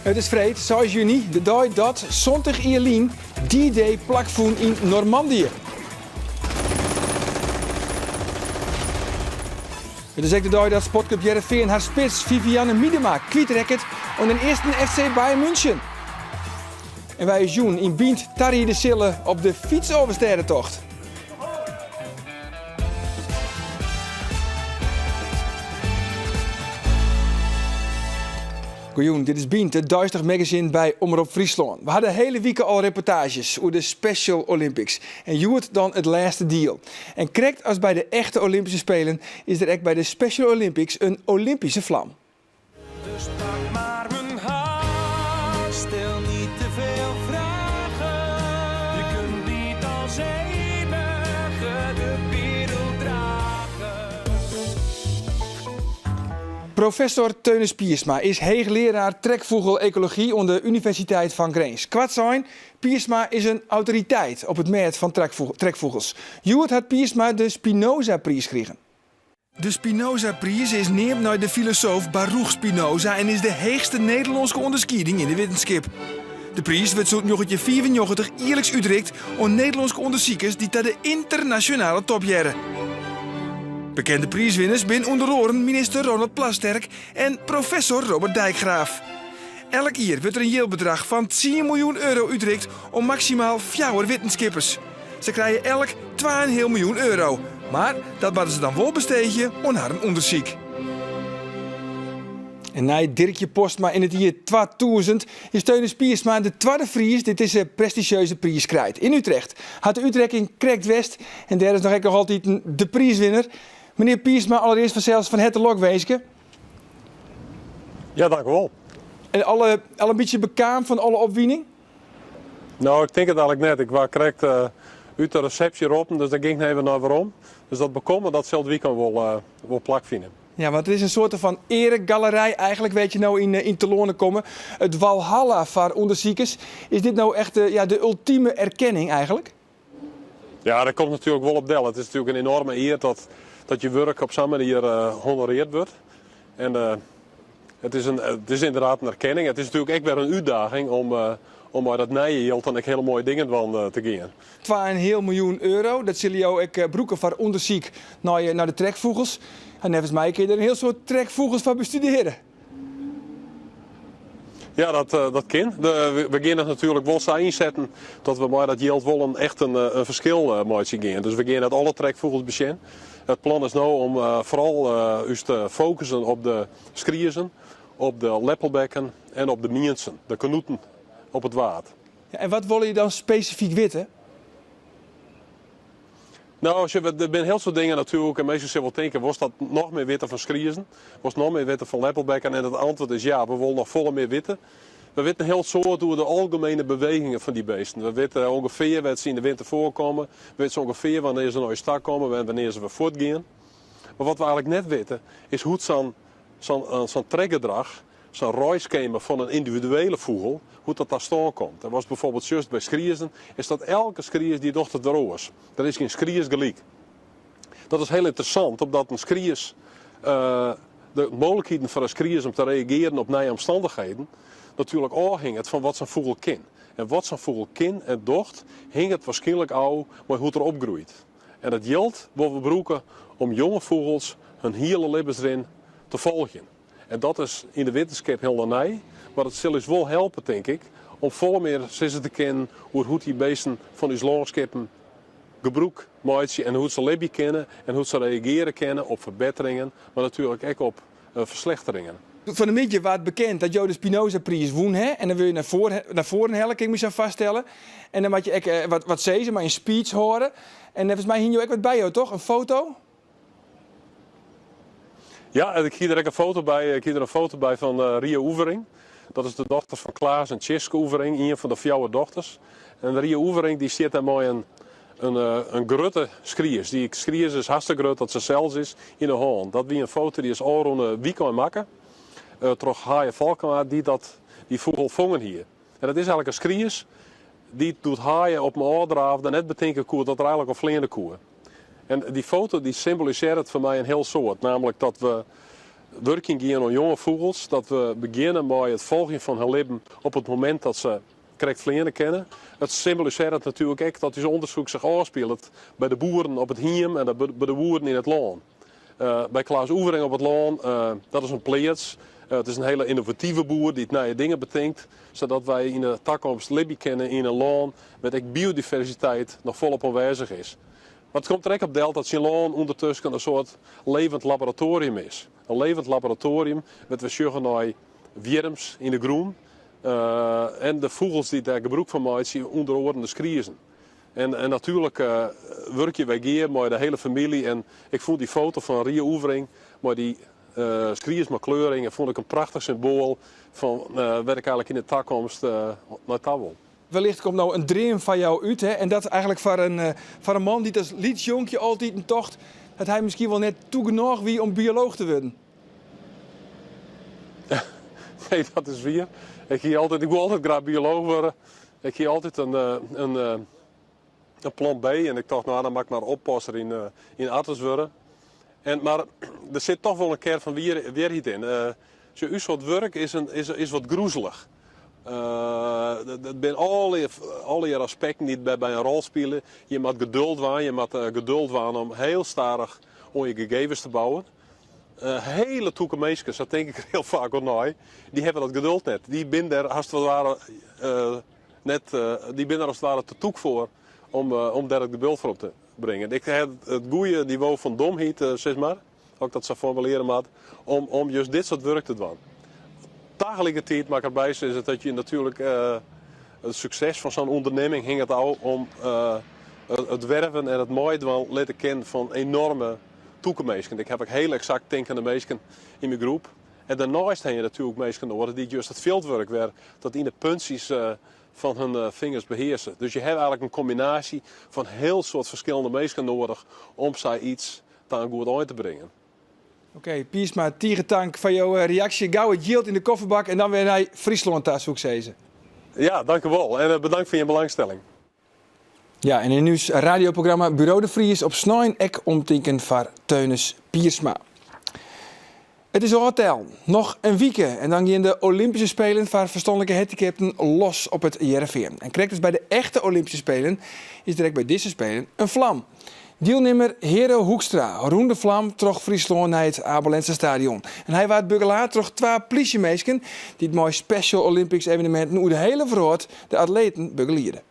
Het is vreed, 6 juni, de dag dat 20 jaar D-Day plakvoen in Normandië. Het is ook de dag dat Sportclub Heerenveen haar spits Vivianne Miedema kwijtrekt aan een eerste FC Bayern München. En wij is Joen in Bient Tarrie de Sille op de fietsoverstedentocht. Goejoen, dit is Bient, het Duistig magazine bij Omroep Friesland. We hadden de hele week al reportages over de Special Olympics. En Joert dan het laatste deal. En correct als bij de echte Olympische Spelen is er ook bij de Special Olympics een Olympische vlam. Dus pak maar mijn hand, stel niet te veel vragen. Je kunt niet als enige de wereld dragen. Professor Teunis Piersma is hoogleraar trekvogel-ecologie aan de Universiteit van Grains. Kwart zijn, Piersma is een autoriteit op het merk van trekvogels. Joert had Piersma de Spinoza-prijs gekregen. De Spinoza-prijs is neemt naar de filosoof Baruch Spinoza en is de hoogste Nederlandse onderscheiding in de wetenschap. De prijs wordt zo'n jongetje 94 eerlijks uitreikt aan Nederlandse onderzoekers die naar de internationale top jaren. Bekende prijswinners zijn onder andere minister Ronald Plasterk en professor Robert Dijkgraaf. Elk jaar wordt er een jaarbedrag van 10 miljoen euro uitreikt om maximaal 4 wetenschappers. Ze krijgen elk 2,5 miljoen euro. Maar dat hadden ze dan wel besteden aan haar een onderzoek. En na Dirkje Postma in het jaar 2000 is Teunis Piersma de tweede Fries dit is een prestigieuze prijs krijgt. In Utrecht had de Utrekking Krekt West en daar is nog altijd de prijswinner. Meneer Piersma, allereerst vanzelfs van het lokwezen. Ja, dank u wel. En al een beetje bekend van alle opwinning? Nou, ik denk het eigenlijk net. Ik was correct uit de receptie open, dus daar ging ik even naar waarom. Dus dat bekomen, dat zal het weekend wel plak vinden. Ja, want het is een soort van eregalerij eigenlijk, weet je nou, in te lonen komen. Het Walhalla voor onderzoekers. Is dit nou echt de ultieme erkenning eigenlijk? Ja, dat komt natuurlijk wel op del. Het is natuurlijk een enorme eer dat je werk op zo'n manier honoreerd wordt. En het is inderdaad een erkenning. Het is natuurlijk echt weer een uitdaging om uit dat Nijenhield dan hele mooie dingen van te gaan. 2,5 miljoen euro, dat zullen jou ook broeken voor onderzoek naar de trekvogels. En nevens mij kun je er een heel soort trekvogels van bestuderen. Ja, dat kan. We gaan het natuurlijk wel zo inzetten dat we maar dat geld wel een verschil maken gaan. Dus we gaan het alle trekvogels bezien. Het plan is nou om vooral us te focussen op de skriezen, op de leppelbekken en op de miensen, de kanoeten op het water. Ja, en wat wil je dan specifiek weten? Nou, er zijn heel veel dingen natuurlijk. En mensen zullen wel denken, was dat nog meer witten van skriezen? Was nog meer witten van leppelbekken? En het antwoord is ja, we willen nog volle meer witten. We weten heel soort door de algemene bewegingen van die beesten. We weten ongeveer wat ze in de winter voorkomen. We weten ongeveer wanneer ze naar de stad komen en wanneer ze weer voortgaan. Maar wat we eigenlijk net weten, is hoe zo'n trekgedrag, zo'n reisschema van een individuele vogel, hoe dat daar staan komt. Dat was bijvoorbeeld juist bij skriezen, is dat elke skriers die dochter de roos. Er is geen skriers gelijk. Dat is heel interessant, omdat een skriers, de mogelijkheden voor een skriers om te reageren op nieuwe omstandigheden, natuurlijk afhangt van wat zo'n vogel kan. En wat zo'n vogel kan en docht, hing het waarschijnlijk al met hoe het erop groeit. En dat geldt wat we gebruiken om jonge vogels hun hele levensrein te volgen. En dat is in de wetenschap heel nij, maar het zal ons wel helpen, denk ik, om veel meer te kennen hoe die beesten van ons landschappen gebruik maken en hoe ze leven kennen en hoe ze reageren kennen op verbeteringen, maar natuurlijk ook op verslechteringen. Van de midje was het bekend dat je de Spinoza-prijs won, hè? En dan wil je naar voren hellen, kan ik me zo vaststellen. En dan moet je ook, wat zei ze, maar een speech horen. En volgens mij hing je ook wat bij jou, toch? Een foto? Ja, ik zie er ook een foto bij van Ria Oevering. Dat is de dochter van Klaas en Tjitske Oevering, een van de 4 dochters. En Ria Oevering die zit daar mooi een grote skriers. Die skriers is hartstikke groot dat ze zelfs is in de hand. Dat wie een foto die is al rond een week aan maken. Toch Haaien Valkema die vogel vangen hier. En dat is eigenlijk een skriers die doet haaien op mijn oordraaf dan net betekent koer dat er eigenlijk een vleende koer. En die foto die symboliseert voor mij een heel soort. Namelijk dat we werking gaan aan jonge vogels. Dat we beginnen met het volgen van hun leven op het moment dat ze correct vliegen kennen. Het symboliseert natuurlijk ook dat dit onderzoek zich afspeelt bij de boeren op het Hiem en bij de boeren in het land. Bij Klaas Oevering op het land, dat is een plaats. Het is een hele innovatieve boer die het nieuwe dingen bedenkt, zodat wij in de toekomst leven kennen in een land met ook biodiversiteit nog volop aanwezig is. Maar het komt er ook op deel dat zijn land ondertussen een soort levend laboratorium is. Een levend laboratorium met we zeggen naar wierms in de groen. En de vogels die daar gebruik van maken, zien onder andere de skriezen. En natuurlijk werk je bij Geer met de hele familie. En ik vond die foto van Rie Oevering, met die skriers met kleuringen, vond ik een prachtig symbool van waar ik eigenlijk in de toekomst naartoe wil. Wellicht komt nou een droom van jou uit. Hè? En dat is eigenlijk voor een man die als liedjonkje altijd een tocht, dat hij misschien wel net toe genoeg wie om bioloog te worden. Nee, dat is weer. Ik wil altijd graag bioloog worden. Ik zie altijd een plan B en ik dacht, nou dan maak ik maar oppasser in Atlas worden. Maar er zit toch wel een kern van weerheid in. Zo'n soort werk is wat groezelig. Het zijn alle aspecten die bij een rol spelen. Je moet geduld waan om heel stadig om je gegevens te bouwen. Hele toekomstmeisjes, dat denk ik er heel vaak ook naar, die hebben dat geduld net. Die zijn er als het ware te toek voor om daar het geduld voor op te brengen. Ik heb het goede niveau van domheid, zeg maar, ook dat ze formuleren maar, om juist dit soort werk te doen. Tegelijkertijd mag erbij is het dat je natuurlijk het succes van zo'n onderneming hing het al om het werven en het mooie wel laten kennen van enorme toekomstmensen. Ik heb ook heel exact denkende mensen in mijn groep. En daarnaast heb je natuurlijk mensen nodig die juist het veldwerk weer dat in de puntjes van hun vingers beheersen. Dus je hebt eigenlijk een combinatie van heel soort verschillende mensen nodig om zij iets aan goed uit te brengen. Oké, Piersma, tierentank van jouw reactie. Gauw het yield in de kofferbak en dan weer naar Friesland thuis, zou ik zeggen. Ja, dank u wel. En bedankt voor je belangstelling. Ja, en in nieuws radioprogramma Bureau de Vries op Snijn ek omtinken van Teunis Piersma. Het is al nog een weekend en dan gaan de Olympische Spelen van verstandelijke handicapten los op het Jereveen. En krijgt dus bij de echte Olympische Spelen is direct bij deze Spelen een vlam. Deelnemer Hero Hoekstra roemde vlam troch Friesland naar het Abelense stadion. En hij was begeleid door 2 politiemeisken die het mooie Special Olympics evenementen hoe de hele verhoord de atleten begeleiden.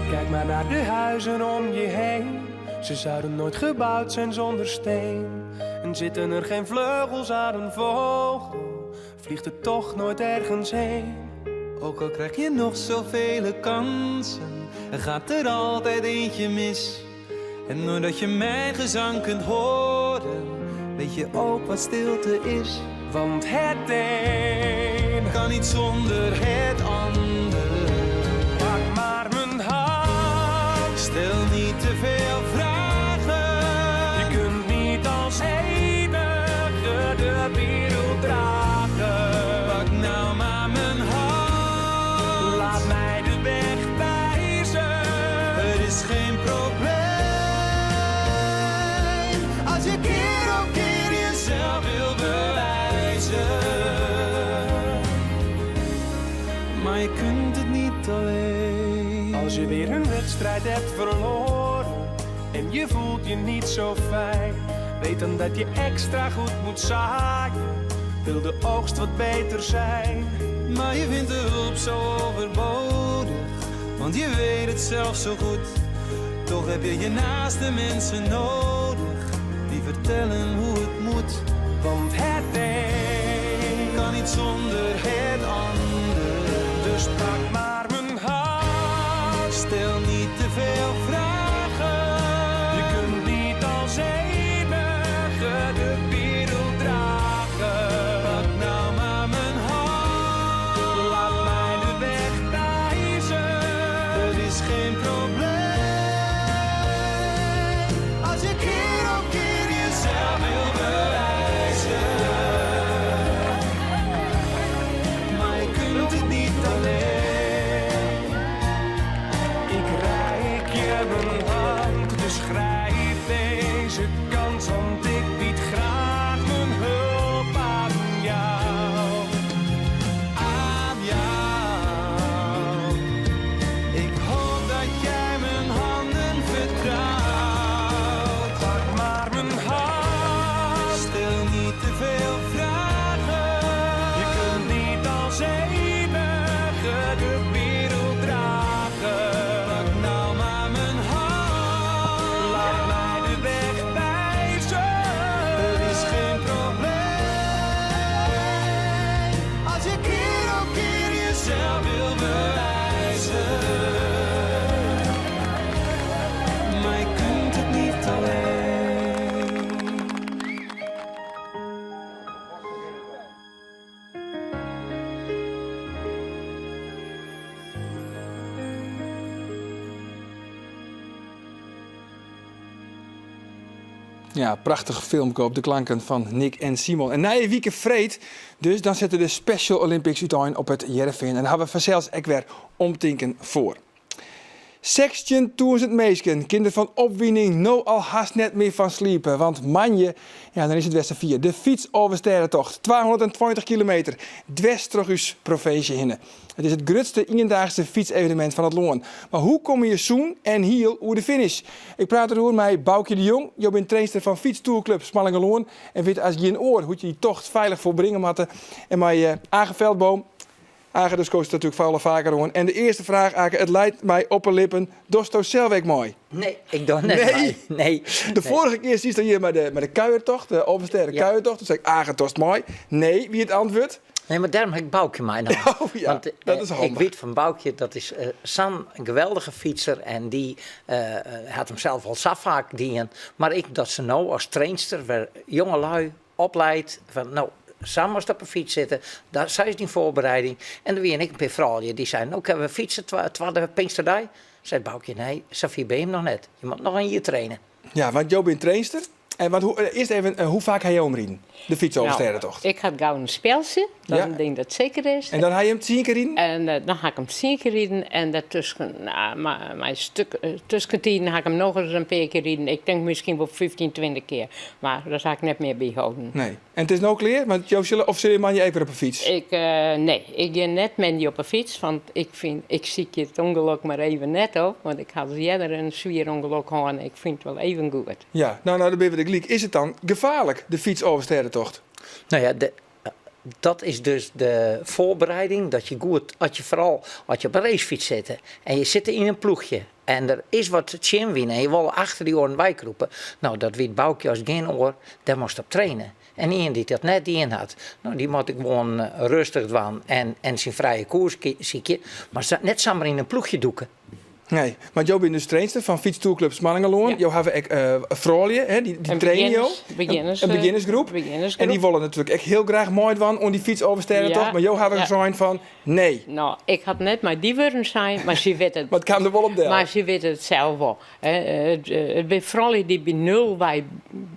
Kijk maar naar de huizen om je heen. Ze zouden nooit gebouwd zijn zonder steen. En zitten er geen vleugels aan een vogel, vliegt het toch nooit ergens heen. Ook al krijg je nog zoveel kansen, er gaat er altijd eentje mis. En doordat je mijn gezang kunt horen, weet je ook wat stilte is. Want het een Kan niet zonder het ander. Pak maar mijn hand. Stel niet te veel vragen. Je kunt niet als enige de wereld dragen. Pak nou maar mijn hand. Laat mij de weg wijzen. Het is geen probleem als je keer op keer jezelf wil bewijzen. Maar je kunt het niet alleen. Als je weer een wedstrijd hebt verloren en je voelt je niet zo fijn, weet dan dat je extra goed moet zaaien. Wil de oogst wat beter zijn. Maar je vindt de hulp zo overbodig, want je weet het zelf zo goed. Toch heb je je naaste mensen nodig, die vertellen hoe het moet. Want het een Kan niet zonder het ander. Dus pak maar mijn hand. Stel niet te veel vragen. Je kunt niet als enige de wereld dragen. Pak nou maar mijn hand. Laat mij de weg wijzen. Ja, prachtig filmpje op de klanken van Nick en Simon. En na je week vreed, dus dan zetten de Special Olympics uiteindelijk op het Jereveen. En dan hebben we vanzelfs ook weer omtinken voor. 16.000 meisken, kinderen van opwinding, nou al haast net meer van sliepen. Want manje, ja, dan is het Westen 4. De fiets over Sterrentocht, 220 kilometer, dwars door uw provincie heen. Het is het grootste eendaagse fietsevenement van het land. Maar hoe kom je zoen en hiel over de finish? Ik praat erover met Boukje de Jong. Je bent trainster van Fietstoerclub Smallingeloon. En weet als je een oor hoe je die tocht veilig volbrengen moet. En met Age Veldboom. Age, dus koos natuurlijk veel vaker gewoon. En de eerste vraag, Age, het leidt mij op een lippen. Dosto zelf ook mooi? Nee, ik doe net Nee. Nee. De vorige keer zie je hier met de kuiertocht, de Oversterren kuiertocht. Toen zei ik, Age, tost mooi. Nee, wie het antwoord? Nee, maar daarom heb ik Boukje mij nou. Oh ja, Want, dat is handig. ik weet van Boukje, dat is Sam, een geweldige fietser. En die had hem zelf al zo vaak dienen. Maar ik dat ze nou als trainster weer jongelui opleidt van nou... Sam moest op een fiets zitten, daar zei ze die voorbereiding. En dan weer ik een paar vrouwen die zeiden, nou kunnen we fietsen, de Pinksterdag? Zei Boukje, nee, Sofie ben je hem nog net. Je moet nog een jaar trainen. Ja, want Jo bent trainster. En eerst even, hoe vaak ga je omrijden? De fiets over Sterrentocht. Ik had gauw een spelsje, dat Ja. ik denk dat het zeker is. En dan ga je hem 10 keer rijden? En dan ga ik hem 10 keer rijden en daartussen, mijn tussentijden ga ik hem nog eens een paar keer rijden. Ik denk misschien wel 15, 20 keer. Maar daar ga ik net meer bijhouden. Nee. En het is nou klaar? Want Jo, of zul je man je even op een fiets? Ik ga net met die op een fiets, want ik zie het ongeluk maar even net op. Want ik had eerder een zwier ongeluk gehad en ik vind het wel even goed. Ja, nou dan ben we de gelijk. Is het dan gevaarlijk, de fiets over Sterrentocht? Nou ja, dat is dus de voorbereiding. Dat je goed, vooral als je op een racefiets zit en je zit in een ploegje. En er is wat chin en je wil achter die oren wijk roepen. Nou, dat weet Boukje als geen oor, daar moest op trainen. En iemand die dat net in had, nou, die moet ik gewoon rustig doen en zijn vrije koers ziekje. Maar net samen in een ploegje doeken. Nee, maar Jo bent dus trainster van Fietstoerclub Smallingeloon. Ja. Jo hebben ook vrouwen, hè, die trainen Jo. Een beginnersgroep. En die willen natuurlijk echt heel graag mooi doen om die fiets over Sterrentocht. Ja. Maar Jo hebben Ja. gezegd van, nee. Nou, ik had net maar die woorden zijn, maar ze weet het. Maar het kwam er wel op deel. Maar ze weten het zelf wel. Het zijn vrouwen die bij nul bij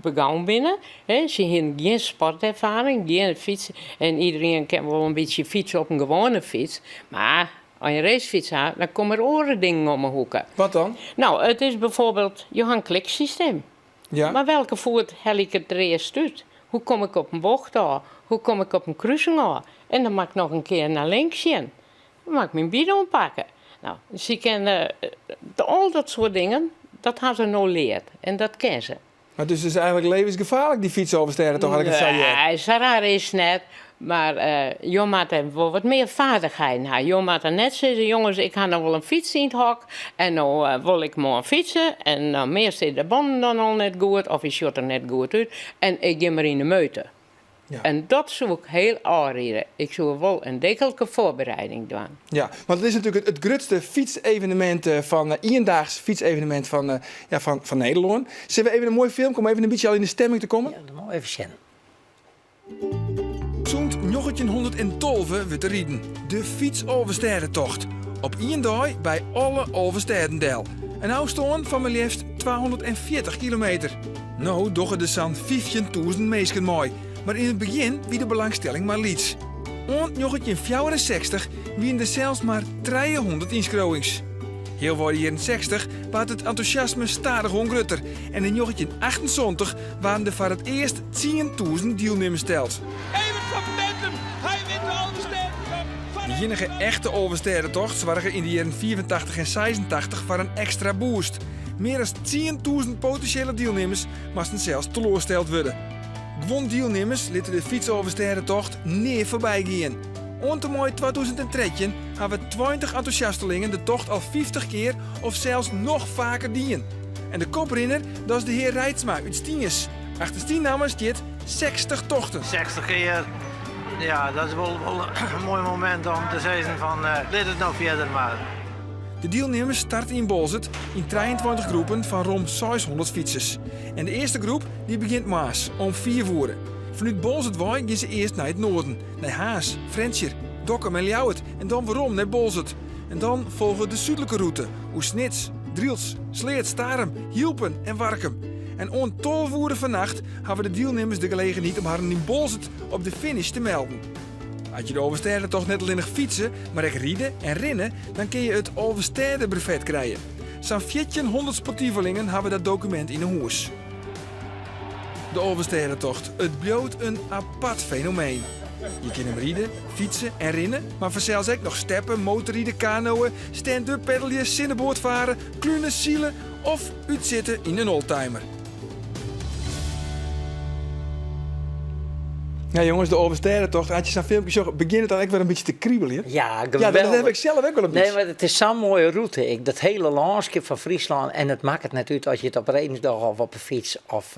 begonnen binnen. Ze hebben geen sportervaring, geen fietsen. En iedereen kan wel een beetje fietsen op een gewone fiets. Maar als je een racefiets hebt, dan komen er andere dingen om de hoeken. Wat dan? Nou, het is bijvoorbeeld, je hebt een kliksysteem. Ja. Maar welke voet hel ik het eerst uit? Hoe kom ik op een bocht aan? Hoe kom ik op een kruising aan? En dan mag ik nog een keer naar links zien. Dan mag ik mijn bidon pakken. Nou, ze kennen al dat soort dingen, dat hebben ze nou leerd. En dat kennen ze. Maar dus het is eigenlijk levensgevaarlijk, die fiets over Sterrentocht, had ik het zei. Nee, zo raar is het net. Maar je moet er wel wat meer vaardigheid hebben. Je moet er net zeggen, jongens, ik ga nog wel een fiets in het hok. En nou wil ik maar fietsen. En nou, meer zit de banden dan al net goed. Of je shot er net goed uit. En ik ga maar in de meute. Ja. En dat zou ik heel aanraden. Ik zou wel een degelijke voorbereiding doen. Ja, want het is natuurlijk het grootste fietsevenement eendaags fietsevenement van Nederland. Zullen we even een mooi film, om even een beetje al in de stemming te komen? Ja, dat moet even zien. Zo'n 1912 wordt te rijden. De fiets over Sterrentocht. Op één dag bij alle Oversterdendel. Een afstand van maar liefst 240 kilometer. Nou, doggen de zo'n 15.000 mensen mooi. Maar in het begin wie de belangstelling maar liets. En 1964 wien er zelfs maar 300 inschrijvings. Heel voor de jaren 60 was het enthousiasme stadig ongroter. En in 1978 waren er voor het eerst 10.000 deelnemers teld. Evert van Bentum, hij wint de Oversterrentocht. De enige echte Oversterrentocht zorgen in de jaren 84 en 86 voor een extra boost. Meer dan 10.000 potentiële deelnemers moesten zelfs teleurgesteld worden. Gewoon deelnemers lieten de fiets Oversterrentocht neer voorbij gaan. Ontemooi 2013 hebben 20 enthousiastelingen de tocht al 50 keer of zelfs nog vaker dienen. En de koprenner, dat is de heer Reitsma uit Stienjes. Achter Stiennamen staat 60 tochten. 60 keer, ja, dat is wel een mooi moment om te zeggen van, let het nou verder maar. De deelnemers starten in Bolzert in 23 groepen van rond 600 fietsers. En de eerste groep die begint maas om 4 uur. Vanuit Bolzert gaan ze eerst naar het noorden, naar Haas, Frenscher, Dokkum en Ljouwert en dan waarom naar Bolzert. En dan volgen de zuidelijke route, hoe Snits, Driels, Sleert, Starem, Hielpen en Warkum. En om 12 uur vannacht hebben de deelnemers de gelegenheid om haar in Bolzert op de finish te melden. Als je de Oversteden toch net alleen nog fietsen, maar ook rijden en rennen, dan kun je het Oversteden brevet krijgen. Zo'n 1400 sportievelingen hebben dat document in een hoes. De Overstedentocht, het bloot een apart fenomeen. Je kunt hem rijden, fietsen en rennen, maar vanzelfs ook nog steppen, motorrijden, kanoën, stand-up pedaleren, zinnenboord varen, klunen, zielen of uitzitten in een oldtimer. Ja jongens, de Overstedentocht, als je zo'n filmpje zag, begint het dan ook weer een beetje te kriebelen. Ja, geweldig. Ja, dat heb ik zelf ook wel een beetje. Nee, maar het is zo'n mooie route. Dat hele landschap van Friesland. En het maakt het natuurlijk als je het op Redensdag of op een fiets of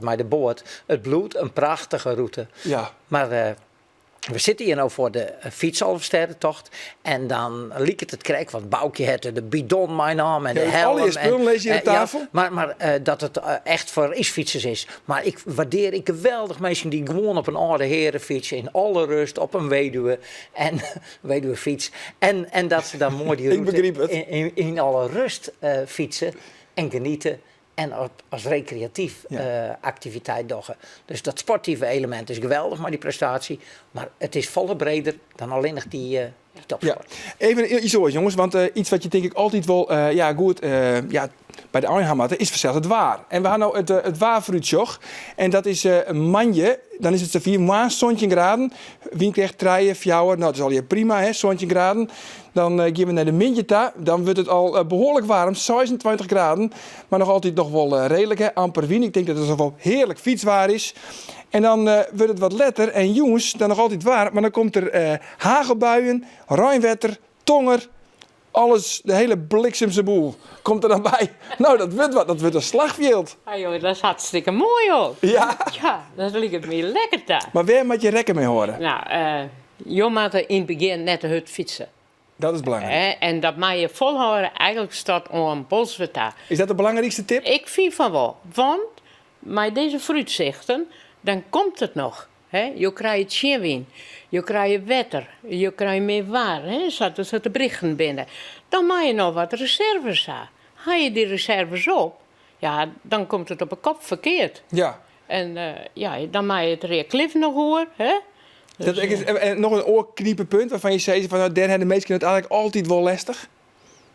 maar de boord. Het bloed, een prachtige route. Ja. Maar we zitten hier nou voor de fietsoverstedentocht. En dan liep het krijg wat Boukje had, de bidon mijn naam en de helm. Al je spullen lees je hier aan tafel. Ja, maar dat het echt voor racefietsers is. Maar ik waardeer geweldig mensen die gewoon op een oude herenfiets in alle rust op een weduwefiets. En dat ze dan mooi die Ik route begreep het. in alle rust fietsen en genieten. En als recreatief activiteit doen. Dus dat sportieve element is geweldig, maar die prestatie. Maar het is volle breder dan alleen nog die topsport. Ja. Even iets hoor jongens, want iets wat je denk ik altijd wel goed bij de Arnhem is vanzelfs het waar. En we gaan nou het waarfruitjoch. En dat is een manje, dan is het 4 maanden, 17 graden. Wie krijgt 3, 4, nou dat is al je prima hè, 17 graden. Dan gaan we naar de Mintjeta, dan wordt het al behoorlijk warm, 26 graden. Maar nog altijd nog wel redelijk hè, amper wien. Ik denk dat het nog wel heerlijk fietswaar is. En dan wordt het wat letter en jongens, dan nog altijd waar. Maar dan komt er hagelbuien, ruimwetter, tonger, alles, de hele bliksemse boel komt er dan bij. Nou, dat wordt wat, dat wordt een slagveld. Ah, joh, dat is hartstikke mooi hoor. Ja, Ja, dat ligt het meer lekker daar. maar waar moet je rekken mee horen? Nou, je moet er in het begin net de hut fietsen. Dat is belangrijk. En dat mag je volhouden eigenlijk staat om Bolsweta. Is dat de belangrijkste tip? Ik vind van wel. Want met deze fruitzichten, dan komt het nog. Hè? Je krijgt chinwin, je krijgt wetter, je krijgt meer waar. Hè? Zodat de berichten binnen. Dan mag je nog wat reserves hebben. Haal je die reserves op, ja, dan komt het op een kop verkeerd. Ja. En dan mag je het reaclief nog horen. Hè? Dat is, en nog een oorkniepenpunt waarvan je zei van nou, daar hebben de meesten het eigenlijk altijd wel lastig.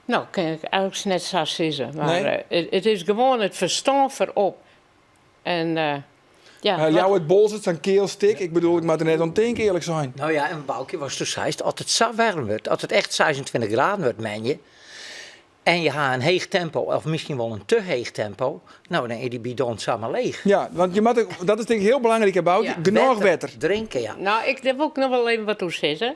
Nou, kan ik eigenlijk net zo zeggen. Maar Nee? het is gewoon het verstand voorop. En Jou het bol zit zijn keelstik. Ik bedoel, ik moet er net aan denken eerlijk zijn. Nou ja, en Boukje was dus juist, als het zo warm wordt, als het echt 26 graden wordt, meen je. En je gaat een heeg tempo, of misschien wel een te heeg tempo, nou dan is die bidon samen leeg. Ja, want je moet, dat is denk ik heel belangrijk about. Ja, Genoeg wetter. Drinken, ja. Nou, ik wil ook nog wel even wat toe zeggen.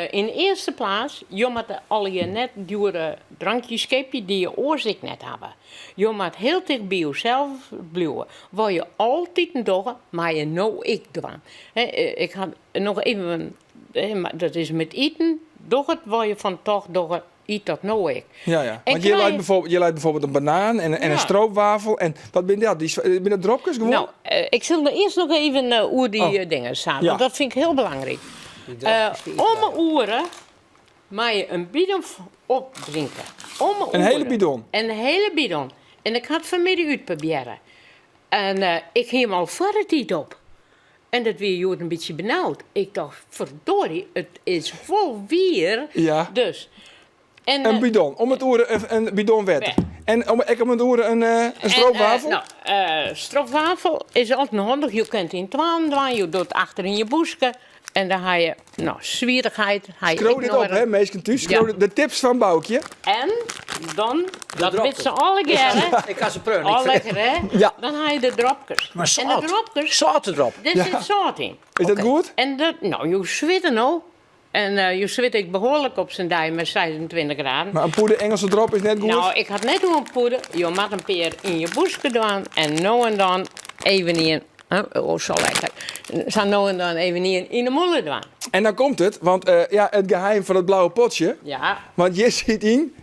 In de eerste plaats, je moet al je net dure drankjes keepje die je oorzicht net hebben. Je moet heel dicht bij jezelf blijven. Waar je altijd een dag, maar je nou ik doen. Ik ga nog even, dat is met eten, doch het waar je van toch doch eet dat nou ik. Ja, ja. En Want je leidt bijvoorbeeld een banaan en een stroopwafel. En wat ben dat? Ben dat dropjes gewoon? Nou, ik zal er eerst nog even hoe die dingen staan. Ja. Want dat vind ik heel belangrijk. Om een uren mag je een bidon opdrinken. Een hele bidon? Een hele bidon. En ik had vanmiddag uitproberen. En ik ging hem al voor de tijd op. En dat weer je een beetje benauwd. Ik dacht, verdorie, het is vol weer. Ja. Dus. En, Een bidon. Om het oren een bidon wetter. En om het oren een stroopwafel? Stroopwafel is altijd handig. Je kunt in twaan doen, je doet het achter in je boesje. En dan ga je, zwierigheid. Schroot dit op, hè, meestal thuis. Ja. De tips van Boukje. En dan, dat weet ze alle keer, Ik ga ze preunen. al lekker, hè? Ja. Dan ga je de dropjes. Maar En zout. de dropjes, Zout erop. daar zit zout in. Is dat goed? En dat, je zwit nou. En je zwit ik behoorlijk op zijn dij met 26 graden. Maar een poeder Engelse drop is net goed. Nou, ik had net hoe een poeder. Je mag een peer in je boesje doen. En nou en dan even in. Oh, zo lekker. Zo nou en dan even in de molen doen. En dan komt het, want het geheim van het blauwe potje. Ja. Want je ziet in.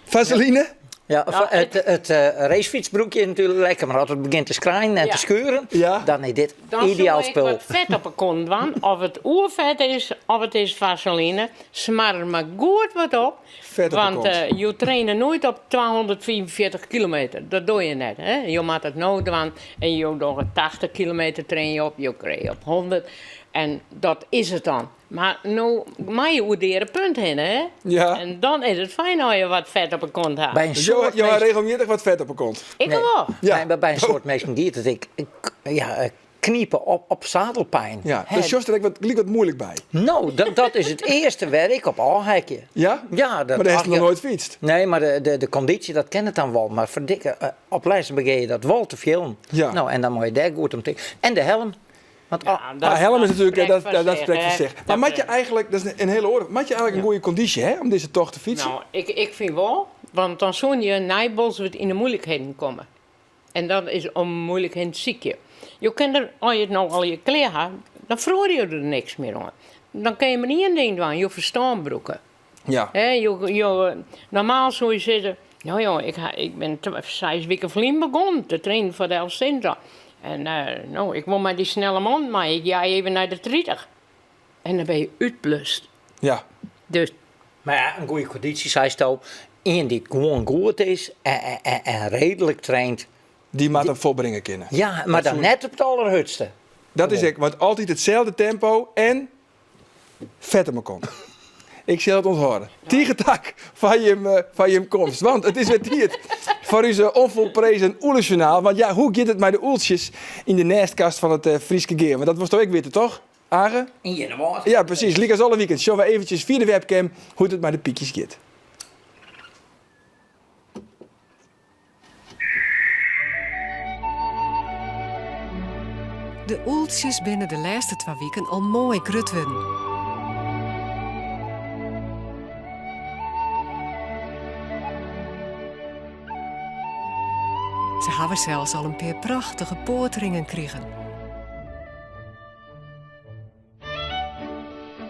Vaseline. Ja, Nou, het racefietsbroekje natuurlijk lekker, maar als het begint te schrijnen en Ja. te scheuren, Ja. dan is dit Dan ideaal zou ik spul. wat vet op een kont doen. Of het oervet is, of het is vaseline. Smaar er maar goed wat op. Vet op de Want kont. je traint nooit op 244 kilometer. Dat doe je net. Hè? Je maakt het nooit doen. En je doet 80 kilometer train je op. Je krijgt op 100. En dat is het dan. Maar nu mag je oerderen punt in, hè? Ja. En dan is het fijn als je wat vet op een kont hebt. Bij een Dus soort je mensen- regelmatig wat vet op een kont. Ik nee, wel. Ja. bij een soort mensen die dat kniepen op zadelpijn. Ja, Hè, dus Jos, er ligt wat moeilijk bij. nou, dat is het eerste werk op al-hekje. Ja? Ja, Maar daar heeft nog nooit fietst. Nee, maar de conditie, dat ken het dan wel. Maar verdikke, op lijst begin je dat wel te veel. Ja. Nou, en dan moet je daar goed om te... En de helm. Want Helm is natuurlijk, dat spreekt voor hè. zich. Maar moet je eigenlijk, dat is een hele oorlog, moet je eigenlijk een goede conditie hè, om deze tocht te fietsen? Nou, ik vind wel, want dan zo'n je nijbols wat in de moeilijkheden komen. En dat is om moeilijkheden ziek je. Je kunt er, als je het nou al je kleren hebt, dan vroor je er niks meer aan. Dan kun je maar niet één ding doen, je verstaanbroeken. Ja. Normaal zou je zeggen, nou joh, ik ben 6 weken vlien begonnen te trainen voor de Elfstedentocht. En nou, ik wil maar die snelle man, maar ik ga even naar de 30. En dan ben je uitblust. Ja. Dus Maar ja, een goede conditie, zei je al. Iemand die gewoon goed is en redelijk traint. Die moet hem volbrengen kunnen. Ja, maar dan net op het allerhutste. Dat is ik, want altijd hetzelfde tempo en vet op mijn kont. Ik zal het onthouden. Tiegetak van je komst. Want het is weer tijd voor onze onvolprezen oelejournaal. Want ja, hoe gaat het met de oeltjes in de nestkast van het Frieske Geer? Want dat was toch ook weten, toch? Agen? In je woord. Ja, precies. Liek als alle weekend. Zullen we eventjes via de webcam hoe het met de piekjes gaat. De oeltjes binnen de laatste 2 weken al mooi grut worden. Ze hebben zelfs al een paar prachtige poortringen kregen.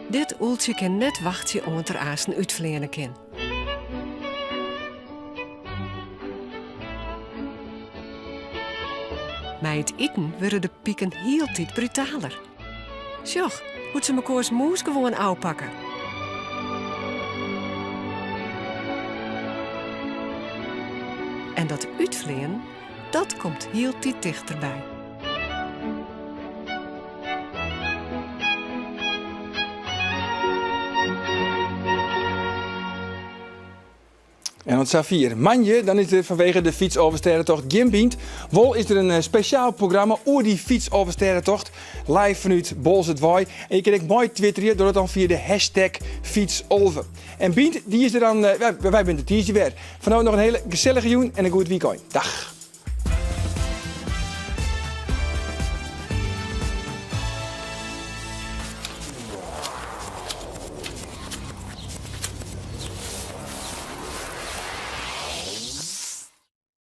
Dit oeltje kan net wachten om het er aasten uitvleenen kan. Bij het eten worden de pieken heel tijd brutaler. Sjoch, hoe ze mekaars moes gewoon aanpakken. En dat uitvleien, dat komt heel tijd dichterbij. En want Safir, manje, dan is er vanwege de fietsoverstedentocht Gimbient. Wol is er een speciaal programma over die fietsoverstedentocht. Live vanuit Bols het Waai. En je kan ook mooi twitteren door het dan via de hashtag fietsover. En Bient, die is er dan, wij zijn de tientje weer. Vanavond nog een hele gezellige joen en een goed weekend. Dag.